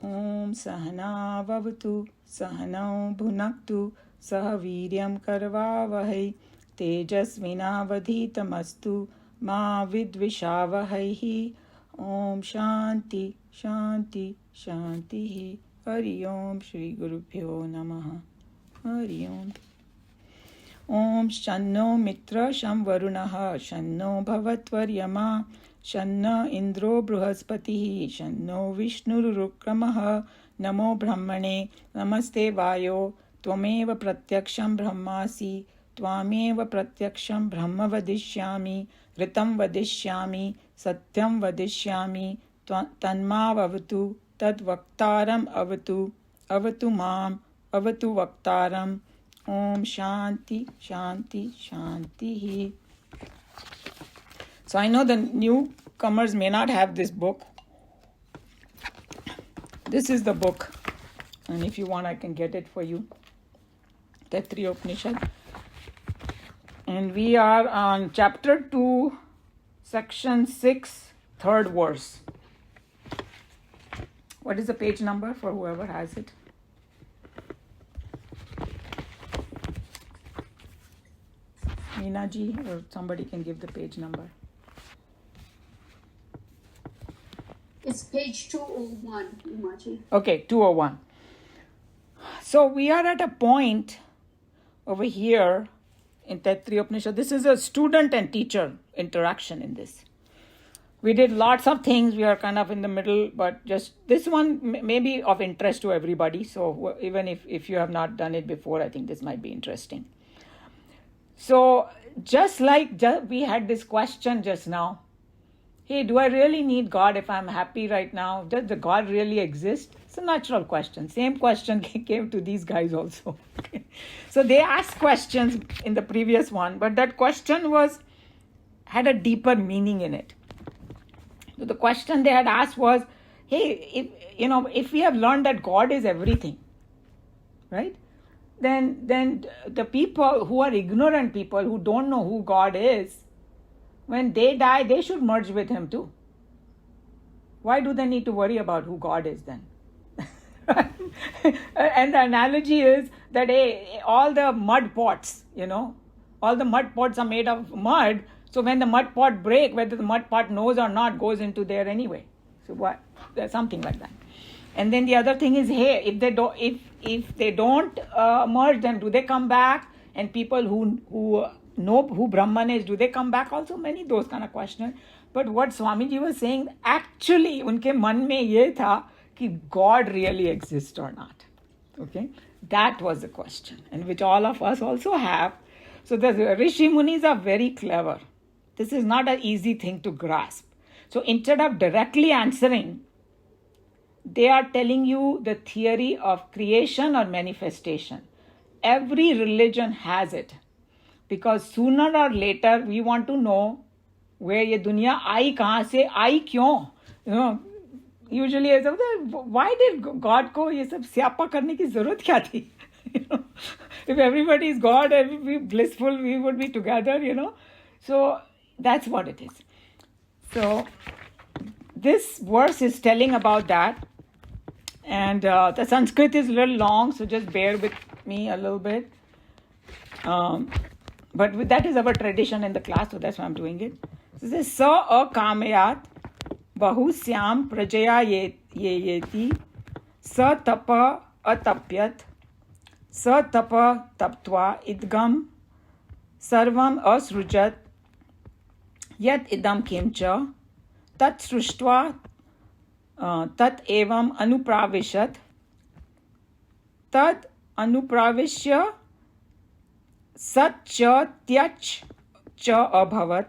Om Sahana Vavatu Sahanau Bhunaktu Sah Viryam Karvavahai Tejasvinavadhitamastu Ma Vidvishavahai. Om Shanti Shanti Shanti. Hari Om Shri Gurubhyo Namaha. Hari Om. Om Shanno Mitra Sham Varunaha Shanno Bhavatvaryama Shanna Indro Bruhaspatihi Shanno Vishnurrukramaha. Namo Brahmane Namaste Vayo Tvameva Pratyaksham Brahmasi Tvameva Pratyaksham Brahma Vadishyami Ritam Vadishyami Satyam Vadishyami Tanma Avatu Tad Vaktaram Avatu Avatu Mam Avatu Vaktaram. Om Shanti Shanti Shanti. So I know the newcomers may not have this book. This is the book, and if you want I can get it for you. Taittiriya Upanishad. And we are on chapter 2, section 6, third verse. What is the page number for whoever has it? Meena ji, or somebody can give the page number. It's page 201, Umaji. Okay, 201. So we are at a point over here in Taittiriya Upanishad. This is a student and teacher interaction in this. We did lots of things. We are kind of in the middle, but just this one may be of interest to everybody. So even if you have not done it before, I think this might be interesting. So just like we had this question just now, hey, do I really need God if I'm happy right now? Does the God really exist? It's a natural question. Same question came to these guys also. So they asked questions in the previous one, but that question had a deeper meaning in it. So the question they had asked was, hey, if we have learned that God is everything, right? Then the people who are ignorant people who don't know who God is, when they die, they should merge with him too. Why do they need to worry about who God is then? And the analogy is that all the mud pots, all the mud pots are made of mud. So when the mud pot break, whether the mud pot knows or not, goes into there anyway. So what? There's something like that. And then the other thing is, hey, if they don't merge, then do they come back? And people who know who Brahman is, do they come back also? Many those kind of questions. But what Swamiji was saying, actually, unke man mein ye tha ki God really exists or not. Okay, that was the question, and which all of us also have. So the Rishi Munis are very clever. This is not an easy thing to grasp. So instead of directly answering, they are telling you the theory of creation or manifestation. Every religion has it. Because sooner or later, we want to know where ye dunya aayi, kahan se aayi, kyon? Usually, why did God ko ye sab syapa karne ki zarurat kya thi? If everybody is God and we blissful, we would be together, So that's what it is. So this verse is telling about that. And the Sanskrit is a little long, so just bear with me a little bit. But that is our tradition in the class, so that's why I'm doing it. So this is Sa akamayat bahusyam prajaya yeti sa tapa atapyat sa tapa taptva idgam sarvam asrujat yat idam kimcha tat sruštva tat evam anupravishat tad anupravishya sat cha tyach cha abhavat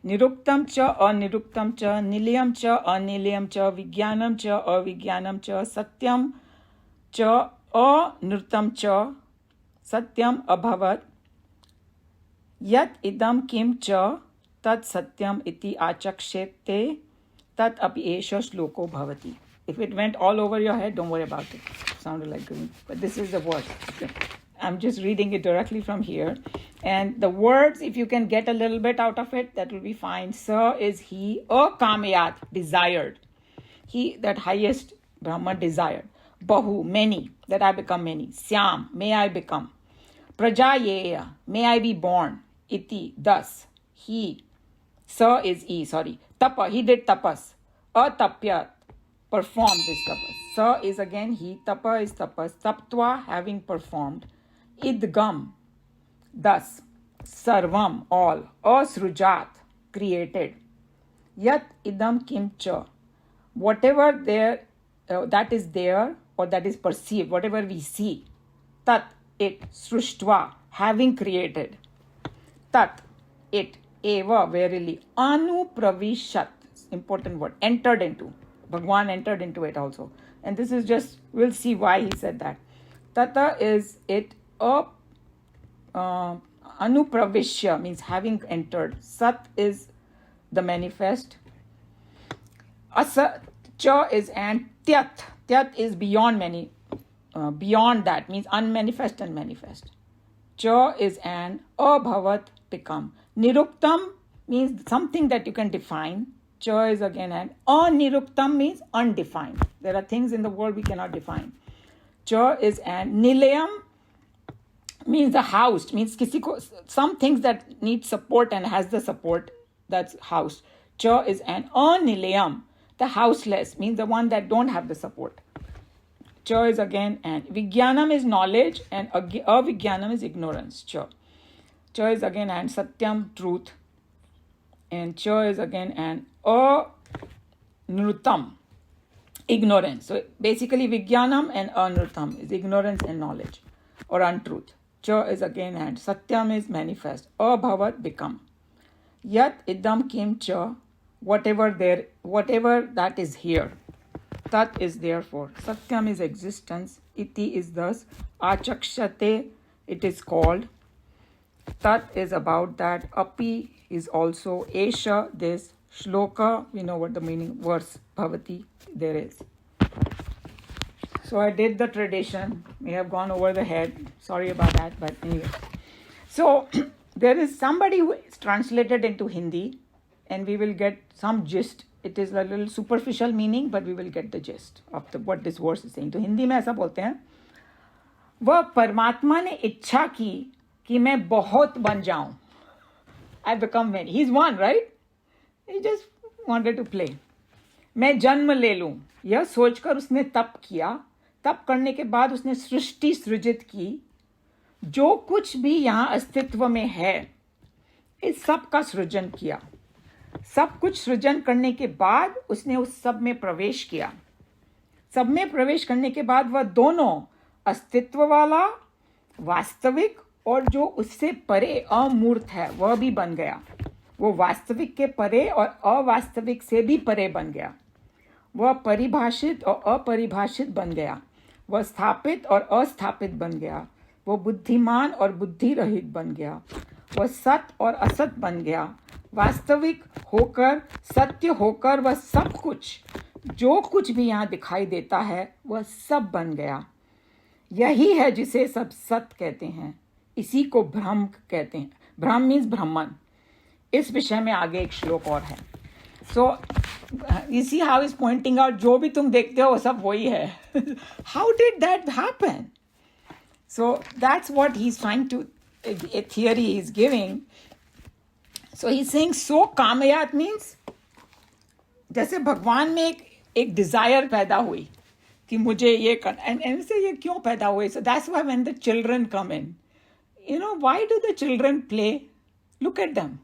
niruktam cha aniruktam cha nilyam cha anilyam cha vigyanam cha avigyanam cha satyam cha anurtam cha satyam abhavat yat idam kim cha tat satyam iti achakshete tat api esha shloko bhavati. If it went all over your head, don't worry about it. Sounded like green, but this is the word. Okay. I'm just reading it directly from here. And the words, if you can get a little bit out of it, that will be fine. Sa is he, akamayat, desired. He, that highest Brahma desired. Bahu, many, that I become many. Syam, may I become. Prajayeya, may I be born. Iti, thus. He, sa is e, sorry. Tapa, he did tapas. Atapyat, performed this tapas. Sa is again he, tapa is tapas. Taptva, having performed. Idgam, thus. Sarvam, all. Asrujat, created. Yat idam kimcha, whatever there that is there or that is perceived, whatever we see. Tat, it. Sruštva, having created. Tat, it. Eva, verily. Anupravishat, important word, entered into. Bhagwan entered into it also. And this is just, we'll see why he said that. Tata is it. Anupravishya means having entered. Sat is the manifest. Asa, cha is and. Tyat. Tyat is beyond many. Beyond that means unmanifest and manifest. Cha is an. Abhavat, become. Niruktam means something that you can define. Cha is again an. Aniruktam means undefined. There are things in the world we cannot define. Cha is an. Nilayam means the house, means kisi ko, some things that need support and has the support, that's house. Cha is an. Anilayam, the houseless, means the one that don't have the support. Cha is again an. Vijnanam is knowledge and avijnanam is ignorance. Cha. Cha is again an. Satyam, truth. And cha is again an. Anrutam, ignorance. So basically vijnanam and anrutam is ignorance and knowledge or untruth. Cha is again and. Satyam is manifest. Abhavat, become. Yat idam kim cha, whatever that is here. Tat is therefore. Satyam is existence. Iti is thus. Achakshate, it is called. Tat is about that. Api is also. Esha, this. Shloka, we know what the meaning. Verse, bhavati, there is. So I did the tradition. May have gone over the head. Sorry about that, but anyway. So there is somebody who is translated into Hindi and we will get some gist. It is a little superficial meaning, but we will get the gist of what this verse is saying. तो हिंदी में ऐसा बोलते हैं, वह परमात्मा ने इच्छा की कि मैं बहुत बन जाऊं. I become many. He's one, right? He just wanted to play. मैं जन्म ले लूं. यह सोचकर उसने तप किया. तप करने के बाद उसने सृष्टि सृजित की. जो कुछ भी यहाँ अस्तित्व में है, इस सब का सृजन किया. सब कुछ सृजन करने के बाद उसने उस सब में प्रवेश किया. सब में प्रवेश करने के बाद वह दोनों अस्तित्व वाला, वास्तविक और जो उससे परे अमूर्त है वह भी बन गया. वो वास्तविक के परे और अवास्तविक से भी परे बन गया. वह परिभाषित और अपरिभाषित बन गया. वह स्थापित और अस्थापित बन गया. वो बुद्धिमान और बुद्धि रहित बन गया. वह सत और असत बन गया. वास्तविक होकर, सत्य होकर वह सब कुछ, जो कुछ भी यहाँ दिखाई देता है वह सब बन गया. यही है जिसे सब सत कहते हैं. इसी को ब्रह्म कहते हैं. ब्रह्म मीन्स ब्रह्मन. इस विषय में आगे एक श्लोक और है. सो you see how he's pointing out, जो भी तुम देखते हो वो सब वही है. How did that happen? So that's what he's trying to, a theory he's giving. So he's saying so कामयात means जैसे भगवान में एक desire पैदा हुई कि मुझे ये करना, and से ये क्यों पैदा हुई? So that's why when the children come in, you know, why do the children play? Look at them.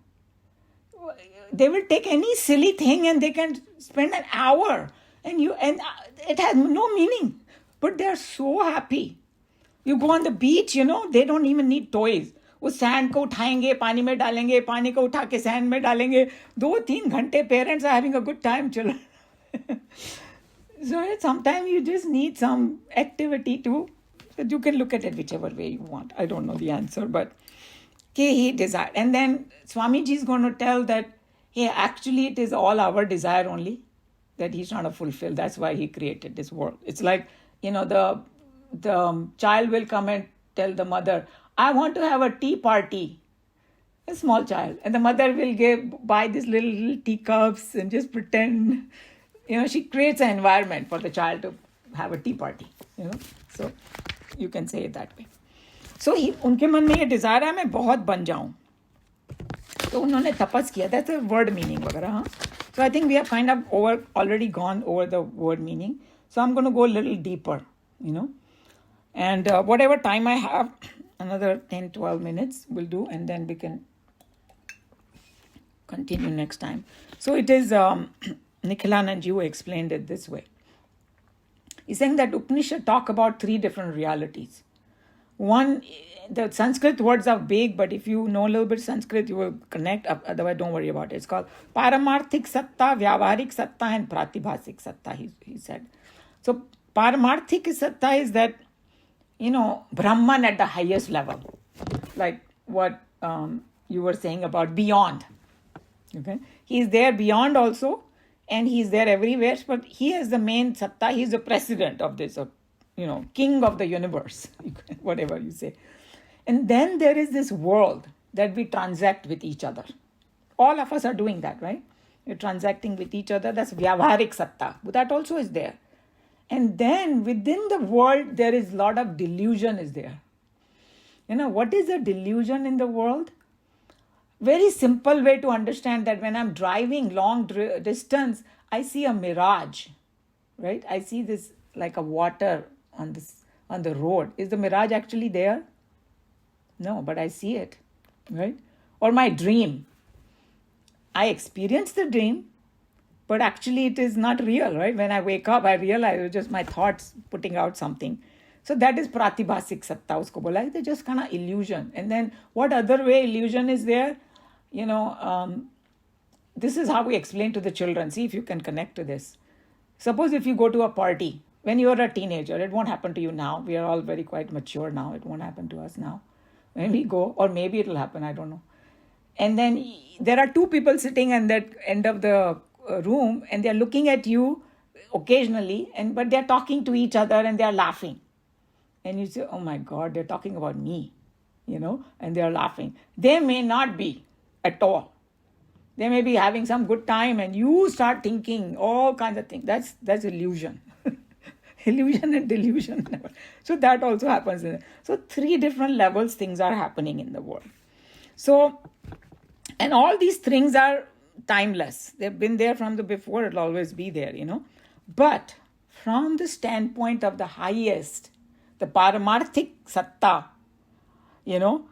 They will take any silly thing and they can spend an hour and it has no meaning, but they are so happy. You go on the beach, you know, they don't even need toys. वो sand को उठाएंगे, पानी में डालेंगे, पानी को उठा के सैंड में डालेंगे. 2-3 घंटे parents are having a good time, children. So sometimes you just need some activity too. You can look at it whichever way you want. I don't know the answer, but he desired. And then Swamiji is going to tell that, hey, actually it is all our desire only that he's trying to fulfill. That's why he created this world. It's like, you know, the child will come and tell the mother, I want to have a tea party. A small child. And the mother will buy these little teacups and just pretend. You know, she creates an environment for the child to have a tea party, you know. So you can say it that way. So उनके मन में ये desire है मैं बहुत बन जाऊं. तो उन्होंने तपस किया. That's a word meaning वगैरह. हाँ. So I think we have kind of already gone over the word meaning. So I'm going to go a little deeper, you know. And whatever time I have, another 10, 12 minutes will do, and then we can continue next time. So it is Nikhilanand who explained it this way. He's saying that Upanishad talk about three different realities. One, the Sanskrit words are big, but if you know a little bit Sanskrit, you will connect. Otherwise, don't worry about it. It's called Paramarthik Satta, Vyavaharik Satta, and Pratibhasik Satta, he said. So Paramarthik Satta is that, you know, Brahman at the highest level. Like what you were saying about beyond. Okay, he is there beyond also, and he is there everywhere, but he is the main Satta. He is the president of this, you know, king of the universe, whatever you say. And then there is this world that we transact with each other. All of us are doing that, right? We're transacting with each other. That's Vyavaharik Satta. But that also is there. And then within the world, there is a lot of delusion is there. You know, what is a delusion in the world? Very simple way to understand that when I'm driving long distance, I see a mirage, right? I see this like a water on the road. Is the mirage actually there? No, but I see it, right? Or my dream. I experience the dream, but actually it is not real, right? When I wake up, I realize it was just my thoughts putting out something. So that is Pratibhasik Satta, usko bola. They're just kind of illusion. And then what other way illusion is there? You know, this is how we explain to the children. See if you can connect to this. Suppose if you go to a party, when you're a teenager, it won't happen to you now. We are all very quite mature now. It won't happen to us now. When we go, or maybe it'll happen, I don't know. And then there are two people sitting at that end of the room, and they're looking at you occasionally, but they're talking to each other and they're laughing. And you say, oh my God, they're talking about me, you know, and they're laughing. They may not be at all. They may be having some good time, and you start thinking all kinds of things. That's illusion. Illusion and delusion. So that also happens. So three different levels things are happening in the world. So, and all these things are timeless. They've been there from the before. It'll always be there, you know. But from the standpoint of the highest, the Paramarthik Satta, you know,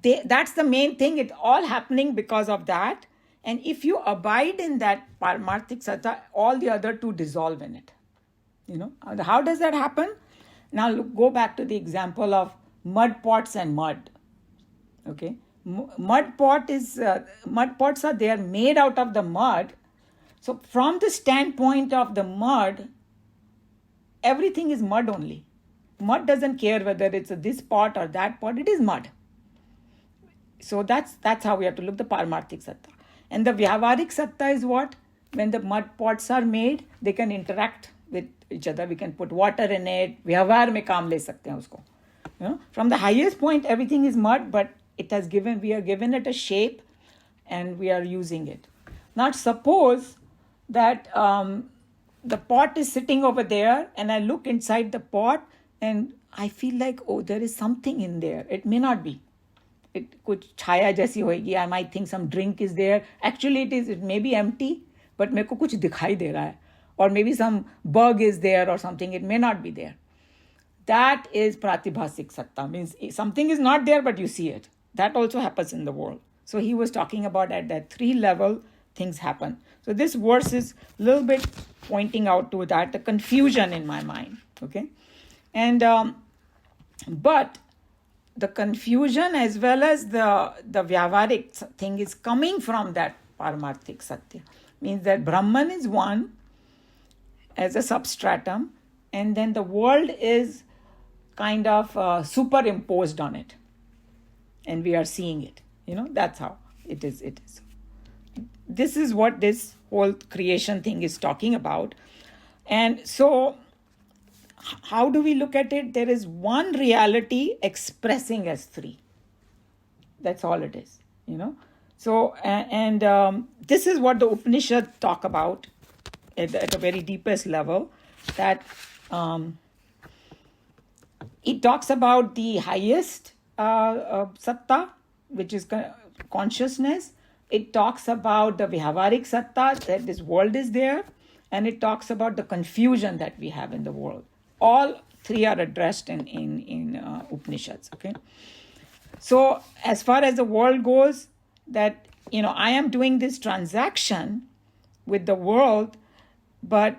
that's the main thing. It's all happening because of that. And if you abide in that Paramarthik Satta, all the other two dissolve in it. You know, how does that happen? Now go back to the example of mud pots and mud. Okay, mud pots are they are made out of the mud. So from the standpoint of the mud, everything is mud only. Mud doesn't care whether it's this pot or that pot. It is mud. So that's how we have to look the Paramarthik Satta. And the Vyavaharik Satta is what? When the mud pots are made, they can interact with each other. We can put water in it. Vyavahar mein kaam le sakte hain usko. You know, from the highest point, everything is mud, but we are given it a shape, and we are using it. Now suppose that the pot is sitting over there, and I look inside the pot, and I feel like, oh, there is something in there. It may not be. It kuch chhaya jaisi hoegi. I might think some drink is there. Actually, it may be empty, but मेरे को कुछ दिखाई दे रहा है. Or maybe some bug is there or something. It may not be there. That is Pratibhasik Satta. Means something is not there, but you see it. That also happens in the world. So he was talking about at that 3 level, things happen. So this verse is a little bit pointing out to that, the confusion in my mind. Okay. And, but the confusion as well as the Vyavaharik thing is coming from that Paramarthik Satya. Means that Brahman is one as a substratum, and then the world is kind of superimposed on it. And we are seeing it. You know, that's how it is. This is what this whole creation thing is talking about. And so, how do we look at it? There is one reality expressing as 3. That's all it is, you know. So, and this is what the Upanishad talk about at a very deepest level. that it talks about the highest satta, which is consciousness. It talks about the Vyavarik satta, that this world is there, and it talks about the confusion that we have in the world. All three are addressed in Upanishads. Okay, so as far as the world goes, that I am doing this transaction with the world, but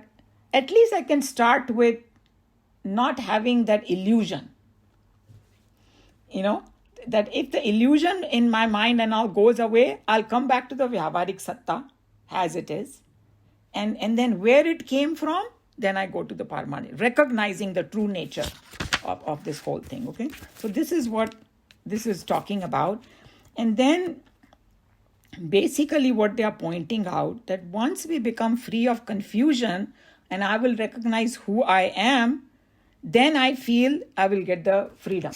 at least I can start with not having that illusion. That if the illusion in my mind and all goes away, I'll come back to the Vyavarik Satta as it is. And then where it came from, then I go to the Paramani, recognizing the true nature of this whole thing. Okay, so this is what this is talking about. And then basically what they are pointing out, that once we become free of confusion and I will recognize who I am, then I feel I will get the freedom.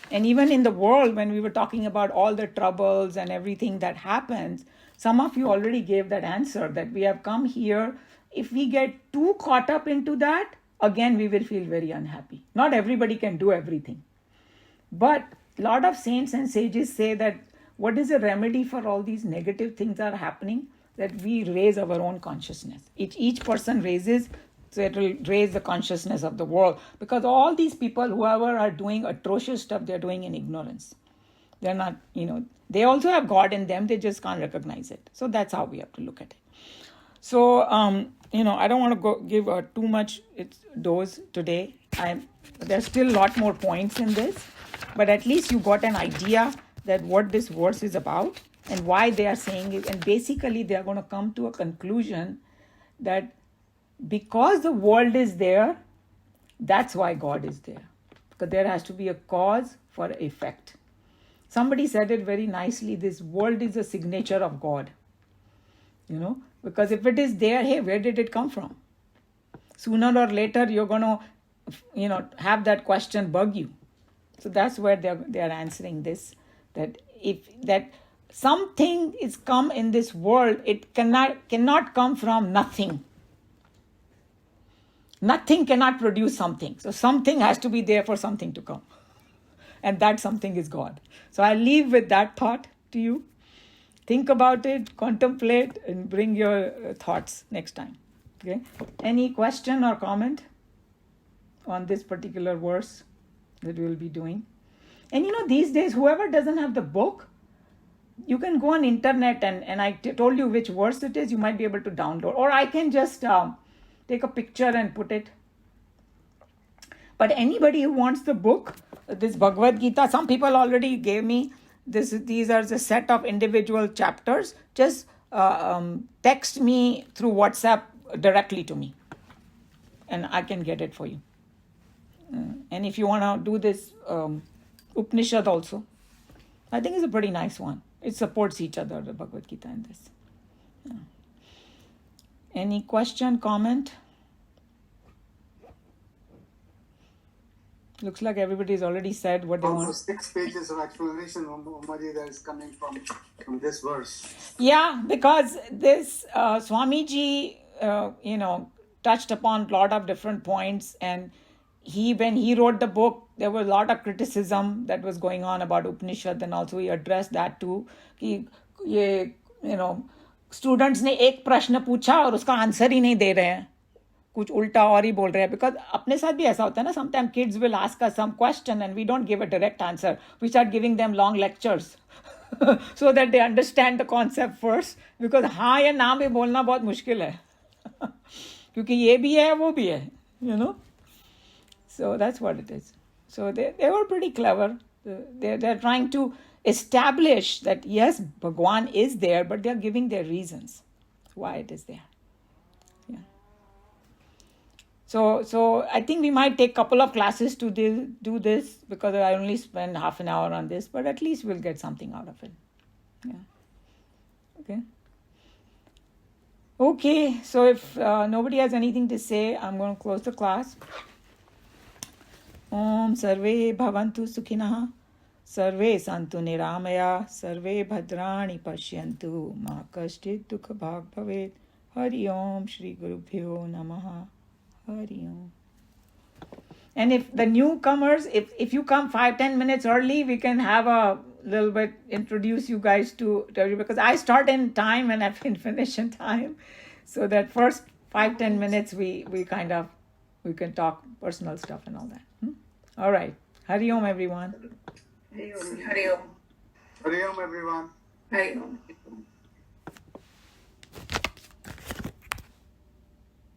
And even in the world, when we were talking about all the troubles and everything that happens, some of you already gave that answer, that we have come here. If we get too caught up into that, again, we will feel very unhappy. Not everybody can do everything. But a lot of saints and sages say that what is the remedy for all these negative things that are happening? That we raise our own consciousness. Each person raises, so it will raise the consciousness of the world. Because all these people, whoever are doing atrocious stuff, they're doing in ignorance. They're not, they also have God in them, they just can't recognize it. So that's how we have to look at it. So, I don't want to give too much dose today. There's still a lot more points in this, but at least you got an idea that what this verse is about and why they are saying it. And basically, they are going to come to a conclusion that because the world is there, that's why God is there. Because there has to be a cause for effect. Somebody said it very nicely, this world is a signature of God. Because if it is there, hey, where did it come from? Sooner or later, you're going to, have that question bug you. So that's where they are answering this, that that something is come in this world, it cannot come from nothing. Nothing cannot produce something. So something has to be there for something to come. And that something is God. So I leave with that thought to you. Think about it, contemplate, and bring your thoughts next time. Okay? Any question or comment on this particular verse that we will be doing? And these days, whoever doesn't have the book, you can go on internet and I told you which verse it is, you might be able to download. Or I can just take a picture and put it. But anybody who wants the book, this Bhagavad Gita, some people already gave me this. These are the set of individual chapters. Just text me through WhatsApp directly to me, and I can get it for you. And if you want to do this Upanishad also, I think it's a pretty nice one. It supports each other, the Bhagavad Gita in this. Yeah. Any question, comment? Looks like everybody's already said what they want. 6 pages of explanation, Umaji, that is coming from this verse. Yeah, because this Swamiji, touched upon a lot of different points. And when he wrote the book, there was a lot of criticism that was going on about Upanishad, and also he addressed that too. Students ने एक प्रश्न पूछा और उसका answer ही नहीं दे रहे हैं, कुछ उल्टा और ही बोल रहे हैं. बिकॉज अपने साथ भी ऐसा होता है ना, sometime kids will ask us some question and we don't give a direct answer, we start giving them long lectures so that they understand the concept first. Because हाँ या ना में बोलना बहुत मुश्किल है क्योंकि ये भी है वो भी है, So that's what it is. So they were pretty clever. They're trying to establish that yes, Bhagwan is there, but they're giving their reasons why it is there. Yeah. So I think we might take a couple of classes to do this, because I only spend half an hour on this, but at least we'll get something out of it. Yeah. Okay. Okay, so if nobody has anything to say, I'm going to close the class. Om Sarve Bhavantu Sukhinah, Sarve Santu Niramaya, Sarve Bhadrani Pashyantu, Ma Kashchit Dukha Bhag Bhavet. Hari Om Shri Gurubhyo Namaha. Hari Om. And if the newcomers, if you come 5-10 minutes early, we can have a little bit introduce you guys to everybody, because I start in time and I finish in time. So that first 5-10 minutes we can talk personal stuff and all that. All right. Hari Om, everyone. Hari Om. Hari Om, everyone. Hari Om.